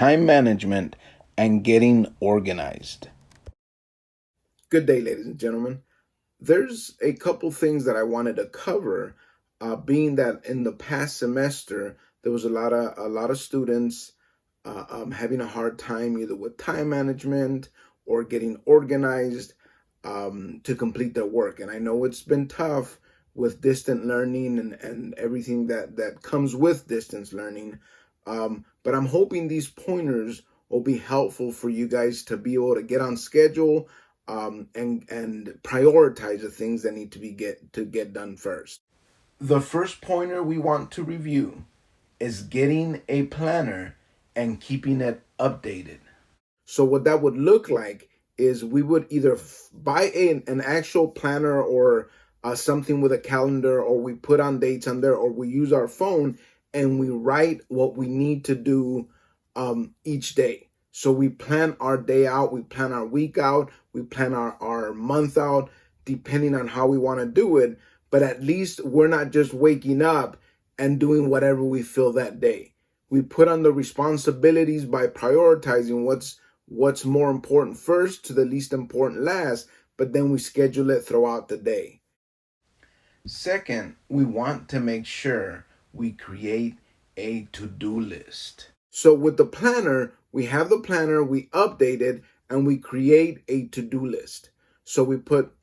time management and getting organized. Good day, ladies and gentlemen. There's a couple things that I wanted to cover, being that in the past semester there was a lot of students having a hard time either with time management or getting organized to complete their work. And I know it's been tough with distant learning and everything that comes with distance learning. But I'm hoping these pointers will be helpful for you guys to be able to get on schedule and prioritize the things that need to get done first. The first pointer we want to review is getting a planner and keeping it updated. So what that would look like is we would either buy an actual planner or something with a calendar, or we put on dates on there, or we use our phone and we write what we need to do each day. So we plan our day out, we plan our week out, we plan our month out, depending on how we want to do it. But at least we're not just waking up and doing whatever we feel that day. We put on the responsibilities by prioritizing what's more important first to the least important last, but then we schedule it throughout the day. Second, we want to make sure we create a to-do list. So with the planner, we have the planner, we update it, and we create a to-do list. So we put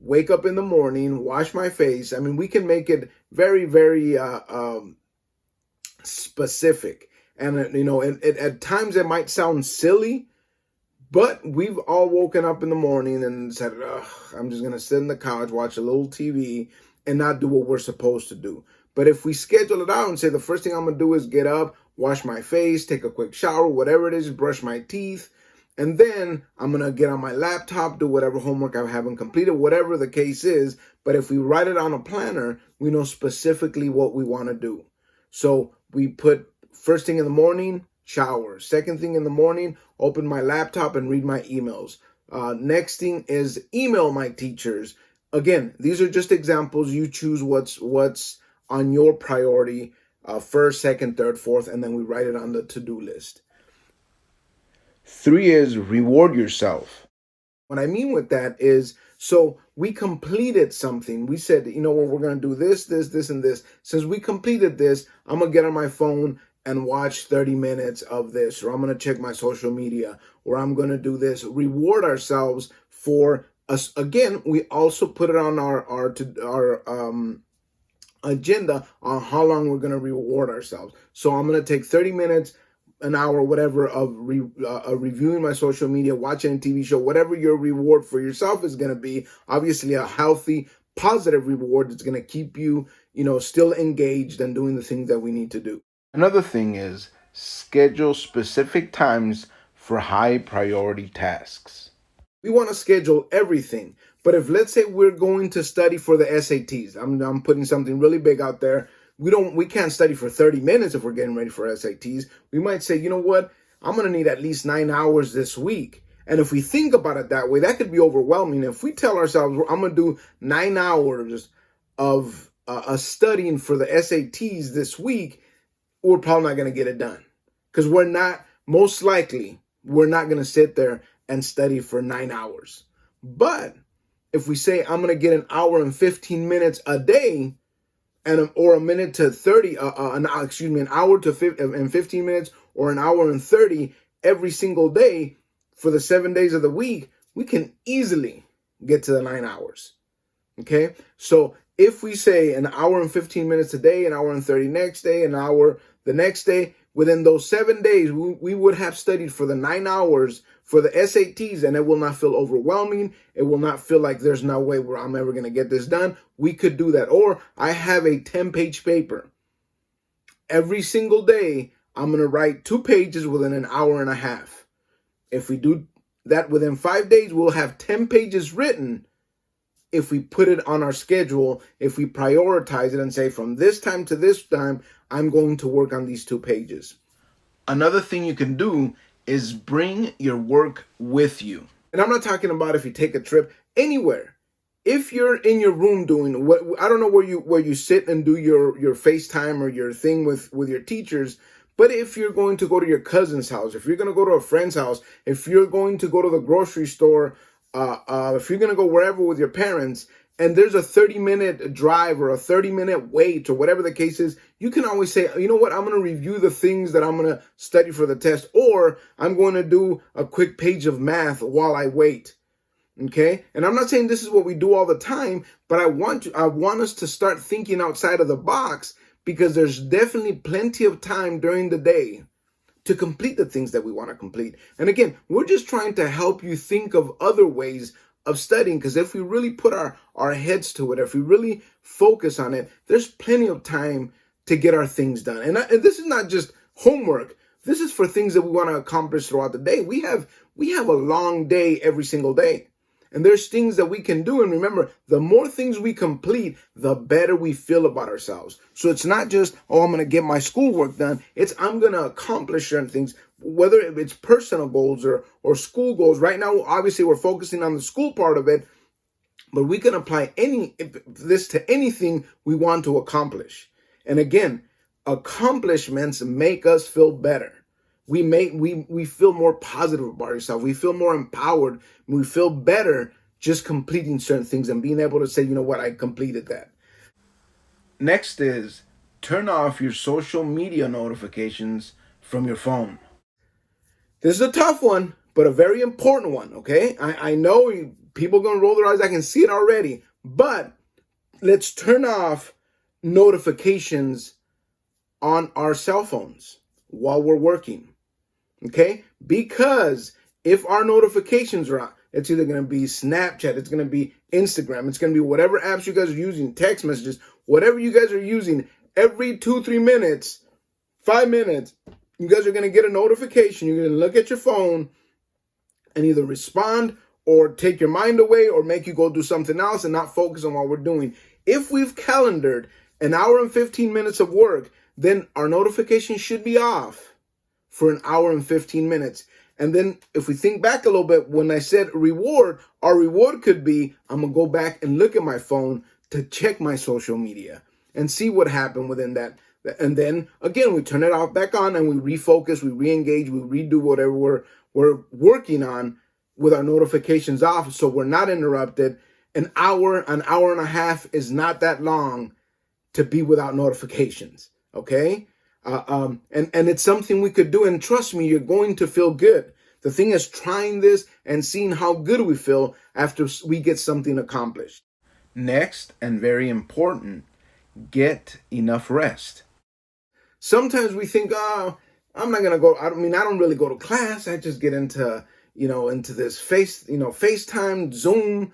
wake up in the morning, wash my face. I mean, we can make it very, very specific. And, at times it might sound silly, but we've all woken up in the morning and said, I'm just going to sit on the couch, watch a little TV, and not do what we're supposed to do. But if we schedule it out and say the first thing I'm going to do is get up, wash my face, take a quick shower, whatever it is, brush my teeth, and then I'm going to get on my laptop, do whatever homework I haven't completed, whatever the case is. But if we write it on a planner, we know specifically what we want to do. So we put first thing in the morning, shower. Second thing in the morning, open my laptop and read my emails. Next thing is email my teachers. Again, these are just examples. You choose what's on your priority, first, second, third, fourth, and then we write it on the to-do list. 3 is reward yourself. What I mean with that is, so we completed something. We said, we're going to do this, and this. Since we completed this, I'm going to get on my phone and watch 30 minutes of this, or I'm going to check my social media, or I'm going to do this. Reward ourselves for us. Again, we also put it on our agenda on how long we're going to reward ourselves. So I'm going to take 30 minutes, an hour, whatever, of reviewing my social media, watching a TV show, whatever your reward for yourself is going to be. Obviously, a healthy, positive reward that's going to keep you, still engaged and doing the things that we need to do. Another thing is schedule specific times for high priority tasks. We want to schedule everything. But if, let's say, we're going to study for the SATs, I'm putting something really big out there. We can't study for 30 minutes if we're getting ready for SATs. We might say, you know what? I'm going to need at least 9 hours this week. And if we think about it that way, that could be overwhelming. If we tell ourselves, I'm going to do 9 hours of studying for the SATs this week, we're probably not going to get it done. Because we're not going to sit there and study for 9 hours. But if we say, I'm going to get an hour and 15 minutes a day, or a minute to 30, an hour and 15 minutes, or an hour and 30 every single day for the 7 days of the week, we can easily get to the 9 hours. Okay? So if we say an hour and 15 minutes a day, an hour and 30 next day, an hour the next day, within those 7 days, we would have studied for the 9 hours for the SATs, and it will not feel overwhelming. It will not feel like there's no way where I'm ever going to get this done. We could do that. Or I have a 10-page paper. Every single day, I'm going to write 2 pages within an hour and a half. If we do that within 5 days, we'll have 10 pages written. If we put it on our schedule, if we prioritize it and say from this time to this time, I'm going to work on these 2 pages. Another thing you can do is bring your work with you. And I'm not talking about if you take a trip anywhere. If you're in your room doing what, I don't know where you sit and do your FaceTime or your thing with your teachers, But if you're going to go to your cousin's house, if you're going to go to a friend's house, if you're going to go to the grocery store, if you're going to go wherever with your parents, and there's a 30-minute drive or a 30-minute wait or whatever the case is, you can always say, you know what, I'm going to review the things that I'm going to study for the test, or I'm going to do a quick page of math while I wait. Okay? And I'm not saying this is what we do all the time, but I want us to start thinking outside of the box, because there's definitely plenty of time during the day to complete the things that we want to complete. And again, we're just trying to help you think of other ways of studying, because if we really put our heads to it, if we really focus on it, there's plenty of time to get our things done. And this is not just homework. This is for things that we want to accomplish throughout the day. We have a long day every single day. And there's things that we can do. And remember, the more things we complete, the better we feel about ourselves. So it's not just, oh, I'm going to get my schoolwork done. It's I'm going to accomplish certain things, whether it's personal goals or school goals. Right now, obviously, we're focusing on the school part of it, but we can apply this to anything we want to accomplish. And again, accomplishments make us feel better. We feel more positive about ourselves. We feel more empowered. We feel better just completing certain things and being able to say, you know what, I completed that. Next is turn off your social media notifications from your phone. This is a tough one, but a very important one, okay? I know people are going to roll their eyes. I can see it already. But let's turn off notifications on our cell phones while we're working. Okay? Because if our notifications are on, it's either going to be Snapchat, it's going to be Instagram, it's going to be whatever apps you guys are using, text messages, whatever you guys are using, every 2-3 minutes, 5 minutes, you guys are going to get a notification. You're going to look at your phone and either respond or take your mind away or make you go do something else and not focus on what we're doing. If we've calendared an hour and 15 minutes of work, then our notification should be off for an hour and 15 minutes. And then if we think back a little bit, when I said reward, our reward could be, I'm going to go back and look at my phone to check my social media and see what happened within that. And then again, we turn it off back on and we refocus, we re-engage, we redo whatever we're working on with our notifications off, so we're not interrupted. An hour and a half is not that long to be without notifications. Okay? And it's something we could do. And trust me, you're going to feel good. The thing is trying this and seeing how good we feel after we get something accomplished. Next, and very important, get enough rest. Sometimes we think, oh, I'm not going to go. I don't really go to class. I just get into this FaceTime, Zoom,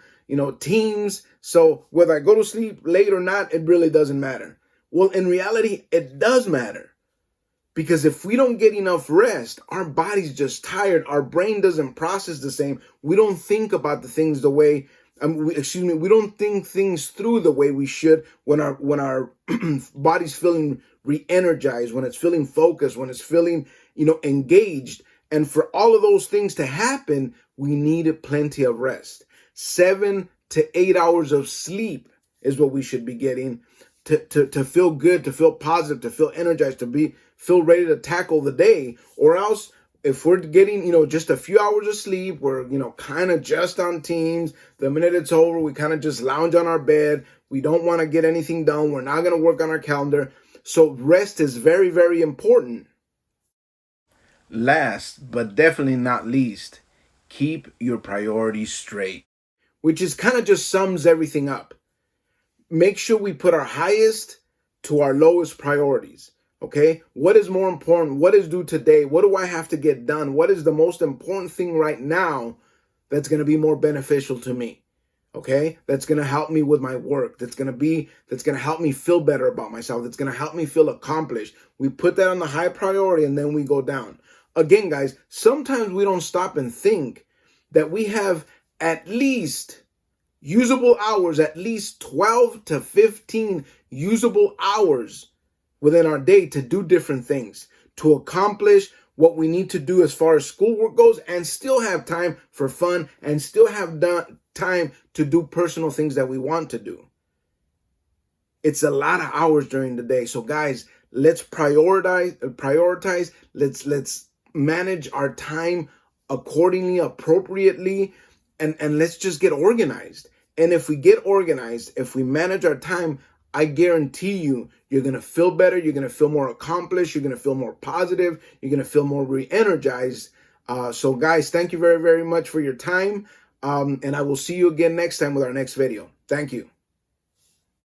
Teams. So whether I go to sleep late or not, it really doesn't matter. Well, in reality, it does matter. Because if we don't get enough rest, our body's just tired. Our brain doesn't process the same. We don't think about the things the way, we don't think things through the way we should when our body's feeling re-energized, when it's feeling focused, when it's feeling, engaged. And for all of those things to happen, we need plenty of rest. 7 to 8 hours of sleep is what we should be getting to feel good, to feel positive, to feel energized, to feel ready to tackle the day. Or else, if we're getting, just a few hours of sleep, we're, kind of just on Teams. The minute it's over, we kind of just lounge on our bed. We don't want to get anything done. We're not going to work on our calendar. So rest is very, very important. Last, but definitely not least, keep your priorities straight. Which is kind of just sums everything up. Make sure we put our highest to our lowest priorities. Okay? What is more important? What is due today? What do I have to get done? What is the most important thing right now that's going to be more beneficial to me? Okay? That's going to help me with my work. That's going to help me feel better about myself. That's going to help me feel accomplished. We put that on the high priority and then we go down. Again, guys, sometimes we don't stop and think that we have at least usable hours, at least 12 to 15 usable hours within our day to do different things, to accomplish what we need to do as far as schoolwork goes, and still have time for fun and still have time to do personal things that we want to do. It's a lot of hours during the day. So guys, Let's prioritize. Let's manage our time accordingly, appropriately, and let's just get organized. And if we get organized, if we manage our time, I guarantee you're going to feel better. You're going to feel more accomplished. You're going to feel more positive. You're going to feel more re-energized. So guys, thank you very, very much for your time. And I will see you again next time with our next video. Thank you.